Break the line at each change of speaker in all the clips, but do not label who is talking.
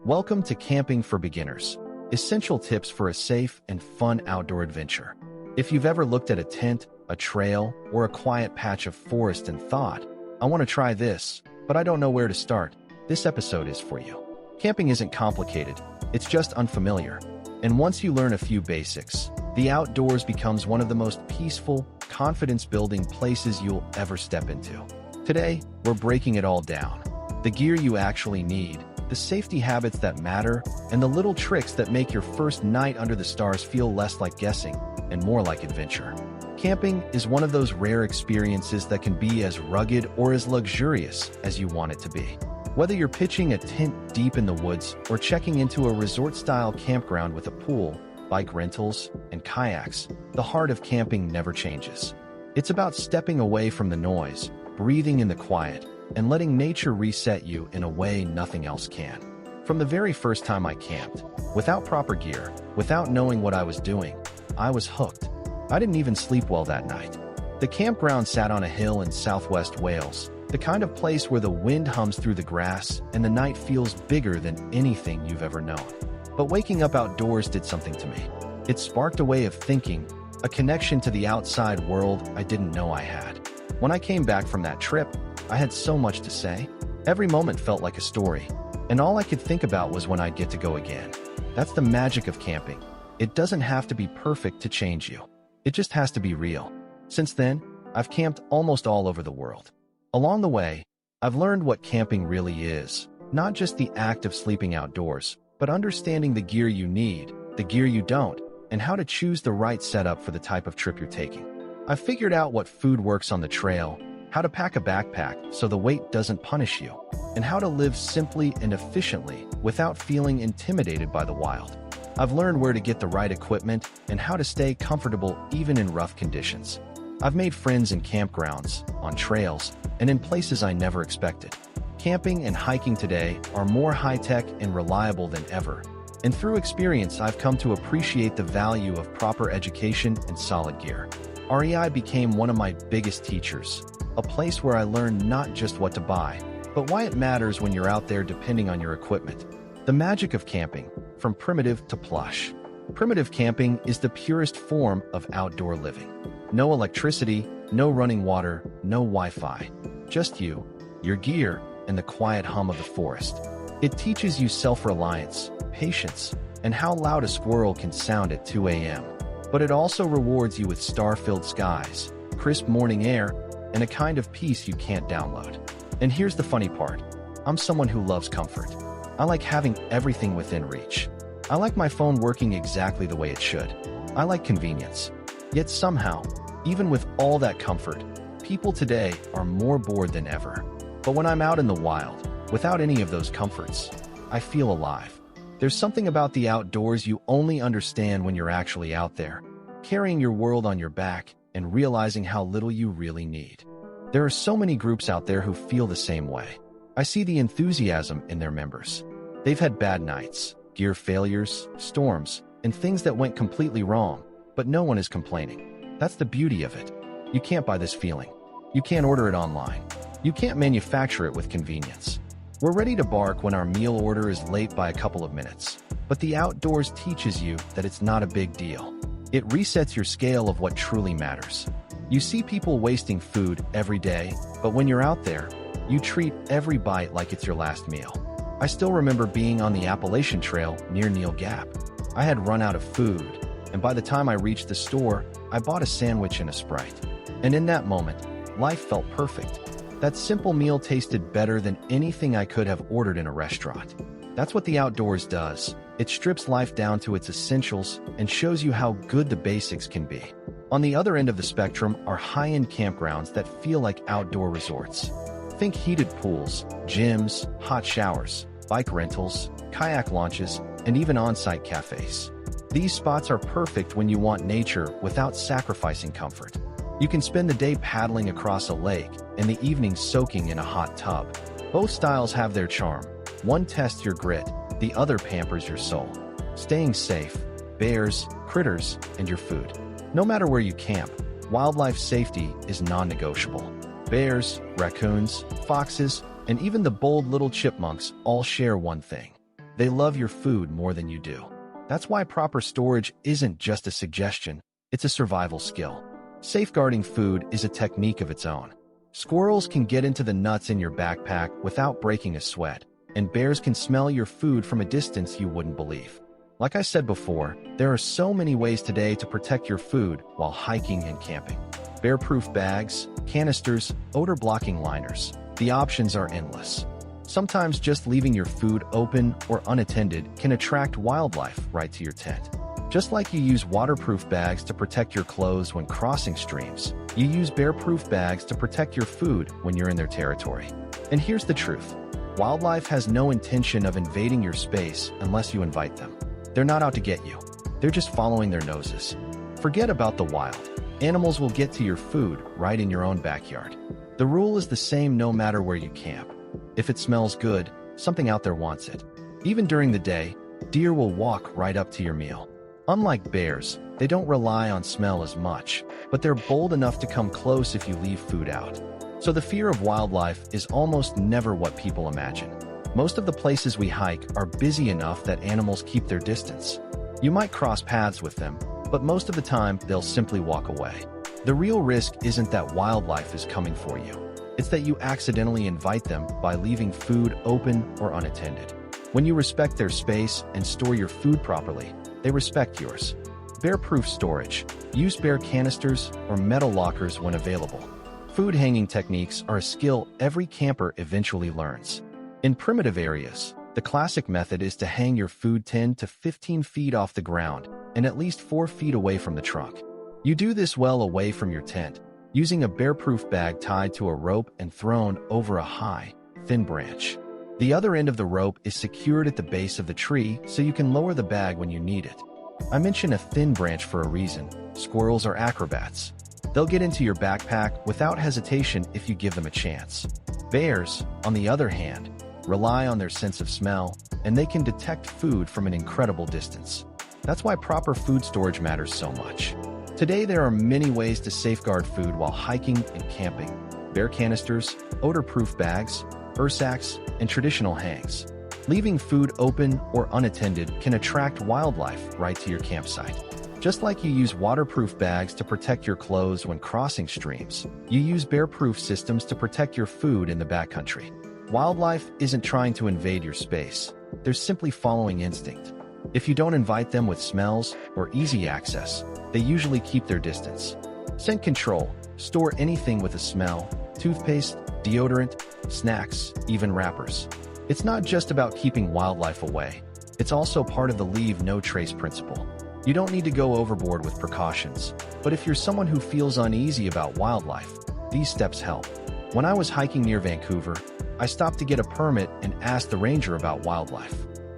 Welcome to Camping for Beginners, essential tips for a safe and fun outdoor adventure. If you've ever looked at a tent, a trail, or a quiet patch of forest and thought, I want to try this, but I don't know where to start, this episode is for you. Camping isn't complicated, it's just unfamiliar. And once you learn a few basics, the outdoors becomes one of the most peaceful, confidence-building places you'll ever step into. Today, we're breaking it all down. The gear you actually need, the safety habits that matter, and the little tricks that make your first night under the stars feel less like guessing and more like adventure. Camping is one of those rare experiences that can be as rugged or as luxurious as you want it to be. Whether you're pitching a tent deep in the woods or checking into a resort-style campground with a pool, bike rentals, and kayaks, the heart of camping never changes. It's about stepping away from the noise, breathing in the quiet, and letting nature reset you in a way nothing else can. From the very first time I camped, without proper gear, without knowing what I was doing, I was hooked. I didn't even sleep well that night. The campground sat on a hill in southwest Wales, the kind of place where the wind hums through the grass and the night feels bigger than anything you've ever known. But waking up outdoors did something to me. It sparked a way of thinking, a connection to the outside world I didn't know I had. When I came back from that trip, I had so much to say. Every moment felt like a story, and all I could think about was when I'd get to go again. That's the magic of camping. It doesn't have to be perfect to change you. It just has to be real. Since then, I've camped almost all over the world. Along the way, I've learned what camping really is, not just the act of sleeping outdoors, but understanding the gear you need, the gear you don't, and how to choose the right setup for the type of trip you're taking. I've figured out what food works on the trail, how to pack a backpack so the weight doesn't punish you, and how to live simply and efficiently without feeling intimidated by the wild. I've learned where to get the right equipment and how to stay comfortable even in rough conditions. I've made friends in campgrounds, on trails, and in places I never expected. Camping and hiking today are more high-tech and reliable than ever, and through experience I've come to appreciate the value of proper education and solid gear. REI became one of my biggest teachers, a place where I learned not just what to buy, but why it matters when you're out there depending on your equipment. The magic of camping, from primitive to plush. Primitive camping is the purest form of outdoor living. No electricity, no running water, no Wi-Fi. Just you, your gear, and the quiet hum of the forest. It teaches you self-reliance, patience, and how loud a squirrel can sound at 2 a.m. But it also rewards you with star-filled skies, crisp morning air, and a kind of peace you can't download. And here's the funny part. I'm someone who loves comfort. I like having everything within reach. I like my phone working exactly the way it should. I like convenience. Yet somehow, even with all that comfort, people today are more bored than ever. But when I'm out in the wild, without any of those comforts, I feel alive. There's something about the outdoors you only understand when you're actually out there, carrying your world on your back and realizing how little you really need. There are so many groups out there who feel the same way. I see the enthusiasm in their members. They've had bad nights, gear failures, storms, and things that went completely wrong, but no one is complaining. That's the beauty of it. You can't buy this feeling. You can't order it online. You can't manufacture it with convenience. We're ready to bark when our meal order is late by a couple of minutes, but the outdoors teaches you that it's not a big deal. It resets your scale of what truly matters. You see people wasting food every day, but when you're out there, you treat every bite like it's your last meal. I still remember being on the Appalachian Trail near Neal Gap. I had run out of food, and by the time I reached the store, I bought a sandwich and a Sprite. And in that moment, life felt perfect. That simple meal tasted better than anything I could have ordered in a restaurant. That's what the outdoors does. It strips life down to its essentials and shows you how good the basics can be. On the other end of the spectrum are high-end campgrounds that feel like outdoor resorts. Think heated pools, gyms, hot showers, bike rentals, kayak launches, and even on-site cafes. These spots are perfect when you want nature without sacrificing comfort. You can spend the day paddling across a lake and the evening soaking in a hot tub. Both styles have their charm. One tests your grit, the other pampers your soul. Staying safe, bears, critters, and your food. No matter where you camp, wildlife safety is non-negotiable. Bears, raccoons, foxes, and even the bold little chipmunks all share one thing. They love your food more than you do. That's why proper storage isn't just a suggestion, it's a survival skill. Safeguarding food is a technique of its own. Squirrels can get into the nuts in your backpack without breaking a sweat, and bears can smell your food from a distance you wouldn't believe. Like I said before, there are so many ways today to protect your food while hiking and camping. Bear-proof bags, canisters, odor-blocking liners. The options are endless. Sometimes just leaving your food open or unattended can attract wildlife right to your tent. Just like you use waterproof bags to protect your clothes when crossing streams, you use bear-proof bags to protect your food when you're in their territory. And here's the truth. Wildlife has no intention of invading your space unless you invite them. They're not out to get you. They're just following their noses. Forget about the wild. Animals will get to your food right in your own backyard. The rule is the same no matter where you camp. If it smells good, something out there wants it. Even during the day, deer will walk right up to your meal. Unlike bears, they don't rely on smell as much, but they're bold enough to come close if you leave food out. So the fear of wildlife is almost never what people imagine. Most of the places we hike are busy enough that animals keep their distance. You might cross paths with them, but most of the time they'll simply walk away. The real risk isn't that wildlife is coming for you. It's that you accidentally invite them by leaving food open or unattended. When you respect their space and store your food properly, they respect yours. Bear-proof storage. Use bear canisters or metal lockers when available. Food hanging techniques are a skill every camper eventually learns. In primitive areas, the classic method is to hang your food 10 to 15 feet off the ground and at least 4 feet away from the trunk. You do this well away from your tent, using a bear-proof bag tied to a rope and thrown over a high, thin branch. The other end of the rope is secured at the base of the tree so you can lower the bag when you need it. I mention a thin branch for a reason. Squirrels are acrobats. They'll get into your backpack without hesitation if you give them a chance. Bears, on the other hand, rely on their sense of smell, and they can detect food from an incredible distance. That's why proper food storage matters so much. Today there are many ways to safeguard food while hiking and camping. Bear canisters, odor-proof bags, ursacks, and traditional hangs. Leaving food open or unattended can attract wildlife right to your campsite. Just like you use waterproof bags to protect your clothes when crossing streams, you use bear-proof systems to protect your food in the backcountry. Wildlife isn't trying to invade your space. They're simply following instinct. If you don't invite them with smells or easy access, they usually keep their distance. Scent control. Store anything with a smell: toothpaste, deodorant, snacks, even wrappers. It's not just about keeping wildlife away. It's also part of the leave no trace principle. You don't need to go overboard with precautions, but if you're someone who feels uneasy about wildlife, these steps help. When I was hiking near Vancouver, I stopped to get a permit and asked the ranger about wildlife.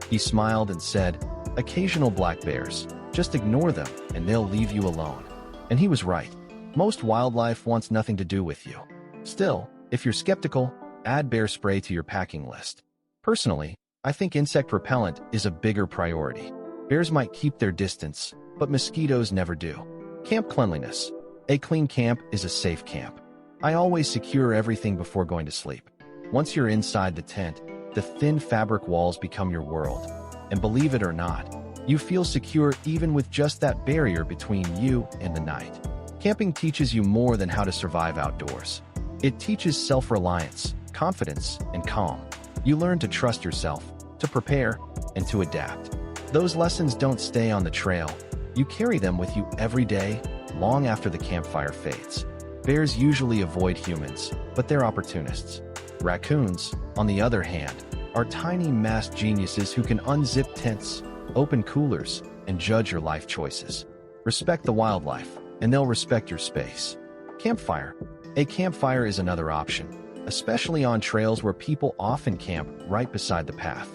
He smiled and said, "Occasional black bears, just ignore them and they'll leave you alone." And he was right. Most wildlife wants nothing to do with you. Still, if you're skeptical, add bear spray to your packing list. Personally, I think insect repellent is a bigger priority. Bears might keep their distance, but mosquitoes never do. Camp cleanliness. A clean camp is a safe camp. I always secure everything before going to sleep. Once you're inside the tent, the thin fabric walls become your world. And believe it or not, you feel secure even with just that barrier between you and the night. Camping teaches you more than how to survive outdoors. It teaches self-reliance, confidence, and calm. You learn to trust yourself, to prepare, and to adapt. Those lessons don't stay on the trail. You carry them with you every day, long after the campfire fades. Bears usually avoid humans, but they're opportunists. Raccoons, on the other hand, are tiny masked geniuses who can unzip tents, open coolers, and judge your life choices. Respect the wildlife, and they'll respect your space. Campfire. A campfire is another option, especially on trails where people often camp right beside the path.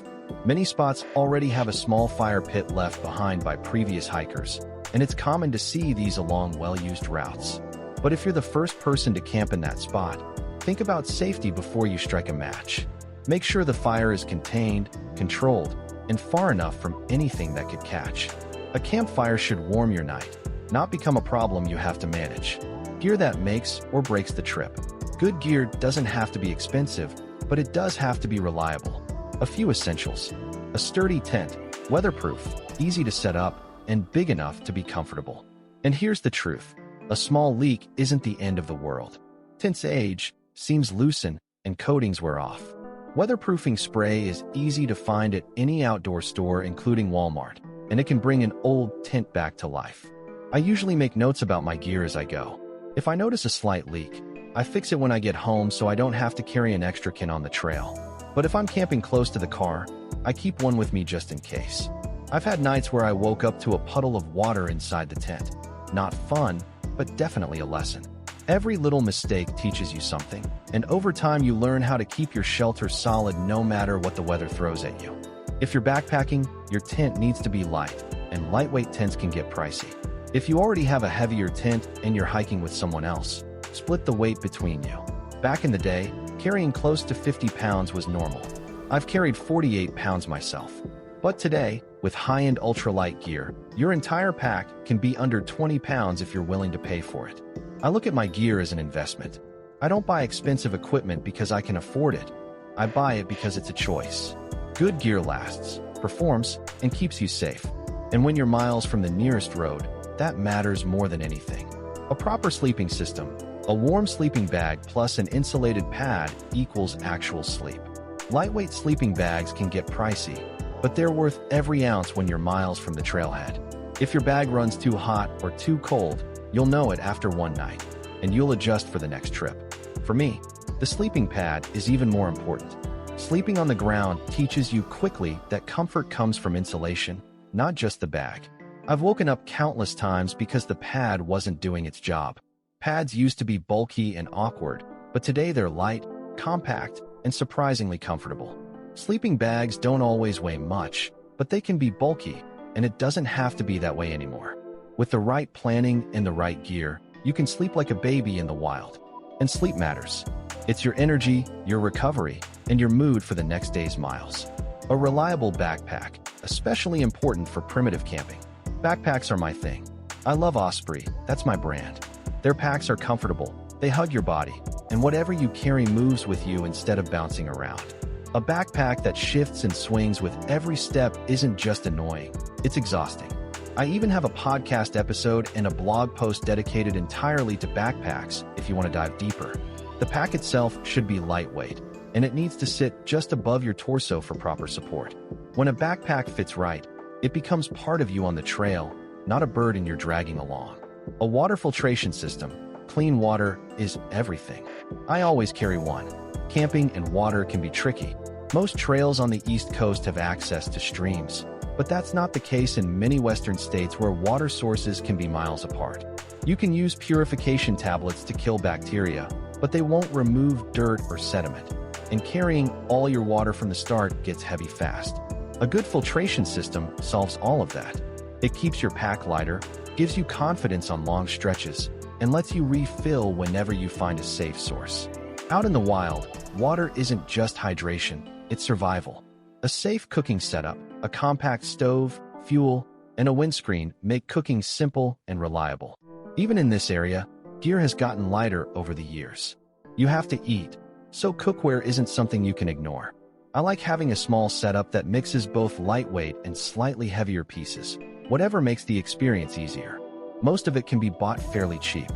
Many spots already have a small fire pit left behind by previous hikers, and it's common to see these along well-used routes. But if you're the first person to camp in that spot, think about safety before you strike a match. Make sure the fire is contained, controlled, and far enough from anything that could catch. A campfire should warm your night, not become a problem you have to manage. Gear that makes or breaks the trip. Good gear doesn't have to be expensive, but it does have to be reliable. A few essentials. A sturdy tent, weatherproof, easy to set up, and big enough to be comfortable. And here's the truth. A small leak isn't the end of the world. Tents age, seams loosen, and coatings wear off. Weatherproofing spray is easy to find at any outdoor store, including Walmart, and it can bring an old tent back to life. I usually make notes about my gear as I go. If I notice a slight leak, I fix it when I get home so I don't have to carry an extra can on the trail. But if I'm camping close to the car, I keep one with me just in case. I've had nights where I woke up to a puddle of water inside the tent. Not fun, but definitely a lesson. Every little mistake teaches you something, and over time you learn how to keep your shelter solid no matter what the weather throws at you. If you're backpacking, your tent needs to be light, and lightweight tents can get pricey. If you already have a heavier tent and you're hiking with someone else, split the weight between you. Back in the day, carrying close to 50 pounds was normal. I've carried 48 pounds myself. But today, with high-end ultralight gear, your entire pack can be under 20 pounds if you're willing to pay for it. I look at my gear as an investment. I don't buy expensive equipment because I can afford it. I buy it because it's a choice. Good gear lasts, performs, and keeps you safe. And when you're miles from the nearest road, that matters more than anything. A proper sleeping system, a warm sleeping bag plus an insulated pad equals actual sleep. Lightweight sleeping bags can get pricey, but they're worth every ounce when you're miles from the trailhead. If your bag runs too hot or too cold, you'll know it after one night, and you'll adjust for the next trip. For me, the sleeping pad is even more important. Sleeping on the ground teaches you quickly that comfort comes from insulation, not just the bag. I've woken up countless times because the pad wasn't doing its job. Pads used to be bulky and awkward, but today they're light, compact, and surprisingly comfortable. Sleeping bags don't always weigh much, but they can be bulky, and it doesn't have to be that way anymore. With the right planning and the right gear, you can sleep like a baby in the wild. And sleep matters. It's your energy, your recovery, and your mood for the next day's miles. A reliable backpack, especially important for primitive camping. Backpacks are my thing. I love Osprey, that's my brand. Their packs are comfortable, they hug your body, and whatever you carry moves with you instead of bouncing around. A backpack that shifts and swings with every step isn't just annoying, it's exhausting. I even have a podcast episode and a blog post dedicated entirely to backpacks if you want to dive deeper. The pack itself should be lightweight, and it needs to sit just above your torso for proper support. When a backpack fits right, it becomes part of you on the trail, not a burden you're dragging along. A water filtration system, clean water, is everything. I always carry one. Camping and water can be tricky. Most trails on the East Coast have access to streams, but that's not the case in many Western states where water sources can be miles apart. You can use purification tablets to kill bacteria, but they won't remove dirt or sediment. And carrying all your water from the start gets heavy fast. A good filtration system solves all of that. It keeps your pack lighter, gives you confidence on long stretches, and lets you refill whenever you find a safe source. Out in the wild, water isn't just hydration, it's survival. A safe cooking setup, a compact stove, fuel, and a windscreen make cooking simple and reliable. Even in this area, gear has gotten lighter over the years. You have to eat, so cookware isn't something you can ignore. I like having a small setup that mixes both lightweight and slightly heavier pieces, whatever makes the experience easier. Most of it can be bought fairly cheap.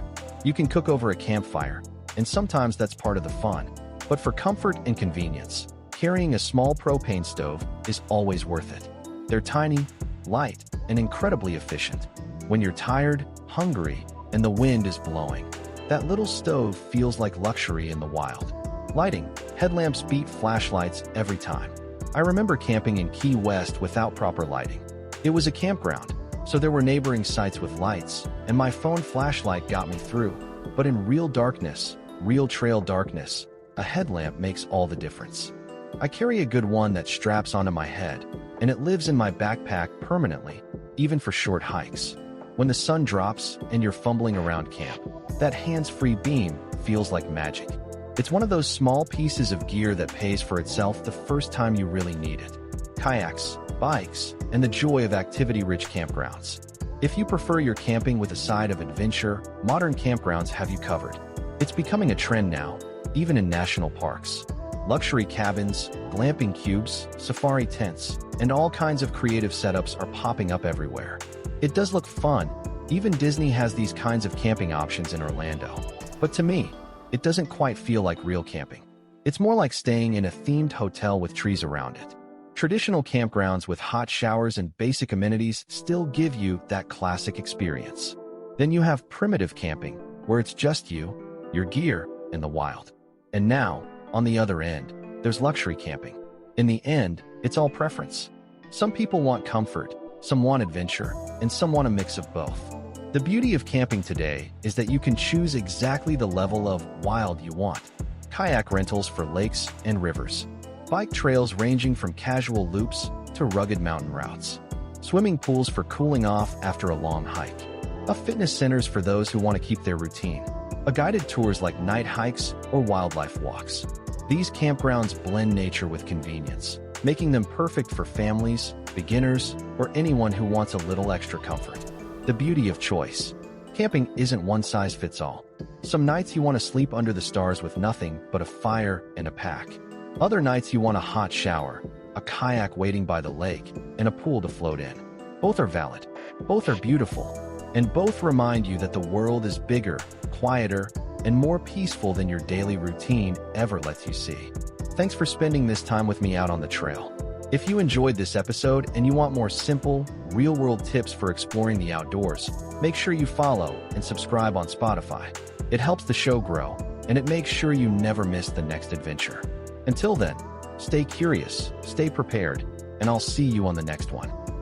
You can cook over a campfire, and sometimes that's part of the fun. But for comfort and convenience, carrying a small propane stove is always worth it. They're tiny, light, and incredibly efficient. When you're tired, hungry, and the wind is blowing, that little stove feels like luxury in the wild. Lighting, headlamps beat flashlights every time. I remember camping in Key West without proper lighting. It was a campground, so there were neighboring sites with lights, and my phone flashlight got me through. But in real darkness, real trail darkness, a headlamp makes all the difference. I carry a good one that straps onto my head, and it lives in my backpack permanently, even for short hikes. When the sun drops and you're fumbling around camp, that hands-free beam feels like magic. It's one of those small pieces of gear that pays for itself the first time you really need it. Kayaks, bikes, and the joy of activity-rich campgrounds. If you prefer your camping with a side of adventure, modern campgrounds have you covered. It's becoming a trend now, even in national parks. Luxury cabins, glamping cubes, safari tents, and all kinds of creative setups are popping up everywhere. It does look fun. Even Disney has these kinds of camping options in Orlando. But to me, it doesn't quite feel like real camping. It's more like staying in a themed hotel with trees around it. Traditional campgrounds with hot showers and basic amenities still give you that classic experience. Then you have primitive camping, where it's just you, your gear, and the wild. And now, on the other end, there's luxury camping. In the end, it's all preference. Some people want comfort, some want adventure, and some want a mix of both. The beauty of camping today is that you can choose exactly the level of wild you want. Kayak rentals for lakes and rivers. Bike trails ranging from casual loops to rugged mountain routes. Swimming pools for cooling off after a long hike. Fitness centers for those who want to keep their routine. Guided tours like night hikes or wildlife walks. These campgrounds blend nature with convenience, making them perfect for families, beginners, or anyone who wants a little extra comfort. The beauty of choice. Camping isn't one size fits all. Some nights you want to sleep under the stars with nothing but a fire and a pack. Other nights you want a hot shower, a kayak waiting by the lake, and a pool to float in. Both are valid. Both are beautiful. And both remind you that the world is bigger, quieter, and more peaceful than your daily routine ever lets you see. Thanks for spending this time with me out on the trail. If you enjoyed this episode and you want more simple, real-world tips for exploring the outdoors, make sure you follow and subscribe on Spotify. It helps the show grow, and it makes sure you never miss the next adventure. Until then, stay curious, stay prepared, and I'll see you on the next one.